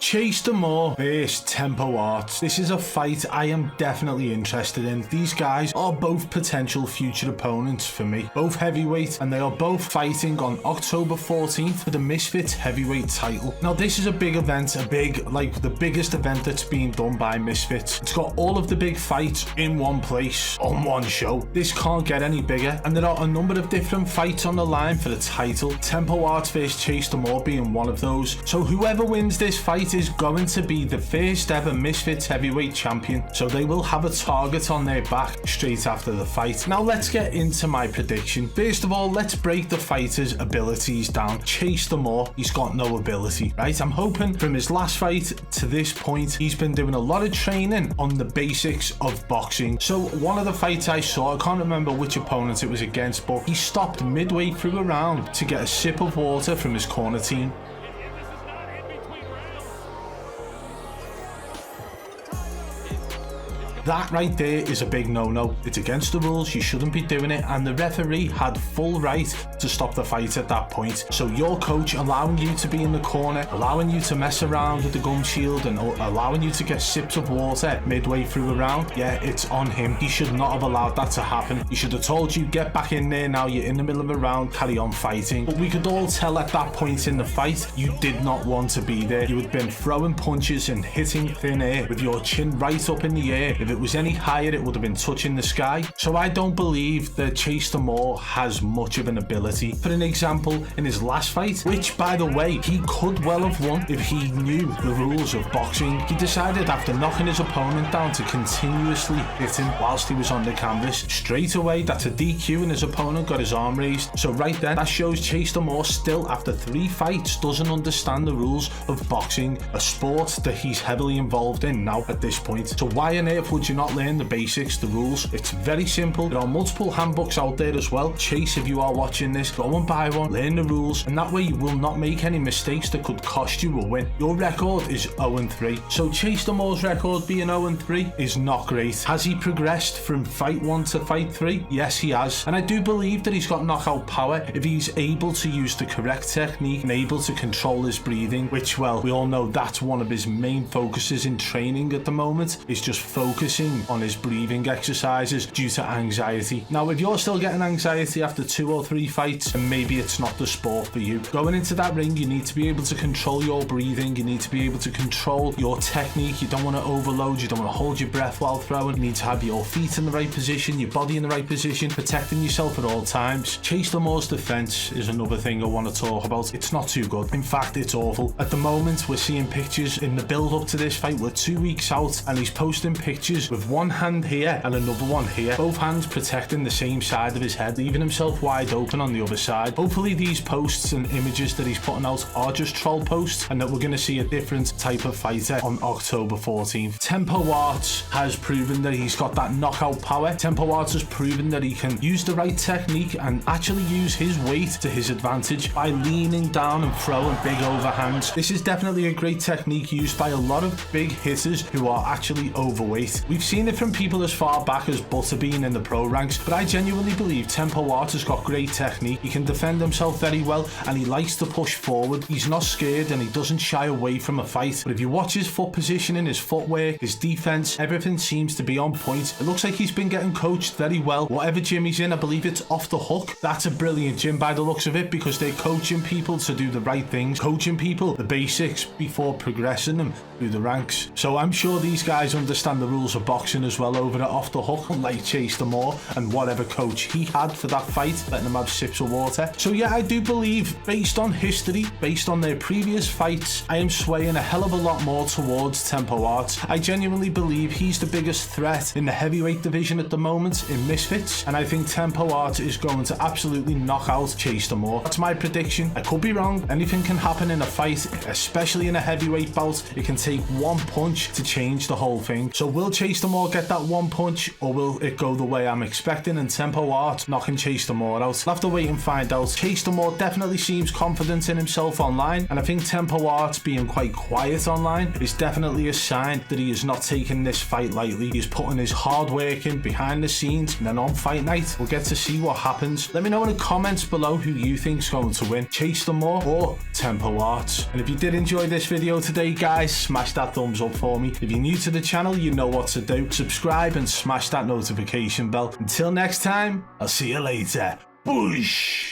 Chase Demoor vs TempoArts. This is a fight I am definitely interested in. These guys are both potential future opponents for me. Both heavyweight, and they are both fighting on October 14th for the MISFITS heavyweight title. Now this is a big event, the biggest event that's being done by MISFITS. It's got all of the big fights in one place, on one show. This can't get any bigger, and there are a number of different fights on the line for the title. TempoArts vs Chase Demoor being one of those. So whoever wins this fight is going to be the first ever MISFITS heavyweight champion, so they will have a target on their back straight after the fight. Now let's get into my prediction. First of all, let's break the fighter's abilities down. Chase Demoor, he's got no ability, right? I'm hoping from his last fight to this point, he's been doing a lot of training on the basics of boxing. So one of the fights I saw, I can't remember which opponent it was against, but he stopped midway through a round to get a sip of water from his corner team. That right there is a big no-no. It's against the rules, you shouldn't be doing it, and the referee had full right to stop the fight at that point. So your coach allowing you to be in the corner, allowing you to mess around with the gum shield, and allowing you to get sips of water midway through a round, yeah, it's on him. He should not have allowed that to happen. He should have told you, get back in there now, you're in the middle of a round, carry on fighting. But we could all tell at that point in the fight, you did not want to be there. You had been throwing punches and hitting thin air with your chin right up in the air. If it was any higher, it would have been touching the sky. So I don't believe that Chase Demoor has much of an ability. For an example, in his last fight, which by the way, he could well have won if he knew the rules of boxing, he decided after knocking his opponent down to continuously hit him whilst he was on the canvas. Straight away, that's a DQ, and his opponent got his arm raised. So right then, that shows Chase Demoor still, after 3 fights, doesn't understand the rules of boxing, a sport that he's heavily involved in now at this point. So why on earth would you not learn the basics, the rules? It's very simple. There are multiple handbooks out there as well. Chase, if you are watching this, go and buy one, learn the rules, and that way you will not make any mistakes that could cost you a win. Your record is 0-3. So Chase Demoor's record being 0-3 is not great. Has he progressed from fight 1 to fight 3? Yes, he has. And I do believe that he's got knockout power if he's able to use the correct technique and able to control his breathing, which, well, we all know that's one of his main focuses in training at the moment, is just focusing on his breathing exercises due to anxiety. Now, if you're still getting anxiety after 2 or 3 fights, then maybe it's not the sport for you. Going into that ring, you need to be able to control your breathing, you need to be able to control your technique, you don't want to overload, you don't want to hold your breath while throwing, you need to have your feet in the right position, your body in the right position, protecting yourself at all times. Chase Demoor's defense is another thing I want to talk about. It's not too good. In fact, it's awful. At the moment, we're seeing pictures in the build up to this fight. We're 2 weeks out, and he's posting pictures with one hand here and another one here, both hands protecting the same side of his head, leaving himself wide open on the other side. Hopefully these posts and images that he's putting out are just troll posts, and that we're going to see a different type of fighter on October 14th. TempoArts has proven that he's got that knockout power. TempoArts has proven that he can use the right technique and actually use his weight to his advantage by leaning down and throwing big overhands. This is definitely a great technique used by a lot of big hitters who are actually overweight. We've seen it from people as far back as Butterbean in the pro ranks, but I genuinely believe TempoArts has got great technique. He can defend himself very well, and he likes to push forward. He's not scared, and he doesn't shy away from a fight. But if you watch his foot positioning, his footwork, his defense, everything seems to be on point. It looks like he's been getting coached very well. Whatever gym he's in, I believe it's Off the Hook. That's a brilliant gym by the looks of it, because they're coaching people to do the right things, coaching people the basics before progressing them through the ranks. So I'm sure these guys understand the rules of boxing as well over at Off the Hook, unlike Chase Demoor and whatever coach he had for that fight, letting him have sips of water. So yeah, I do believe, based on history, based on their previous fights, I am swaying a hell of a lot more towards TempoArts. I genuinely believe he's the biggest threat in the heavyweight division at the moment in MISFITS, and I think TempoArts is going to absolutely knock out Chase Demoor. That's my prediction. I could be wrong. Anything can happen in a fight, especially in a heavyweight bout. It can take one punch to change the whole thing. So will Chase Chase Demoor get that one punch, or will it go the way I'm expecting and TempoArts knocking Chase Demoor out? I'll have to wait and find out. Chase Demoor definitely seems confident in himself online, and I think TempoArts being quite quiet online is definitely a sign that he is not taking this fight lightly. He's putting his hard work in behind the scenes, and then on fight night we'll get to see what happens. Let me know in the comments below who you think's going to win, Chase Demoor or TempoArts. And if you did enjoy this video today, guys, smash that thumbs up for me. If you're new to the channel, you know what to do. Subscribe and smash that notification bell. Until next time, I'll see you later. Boosh!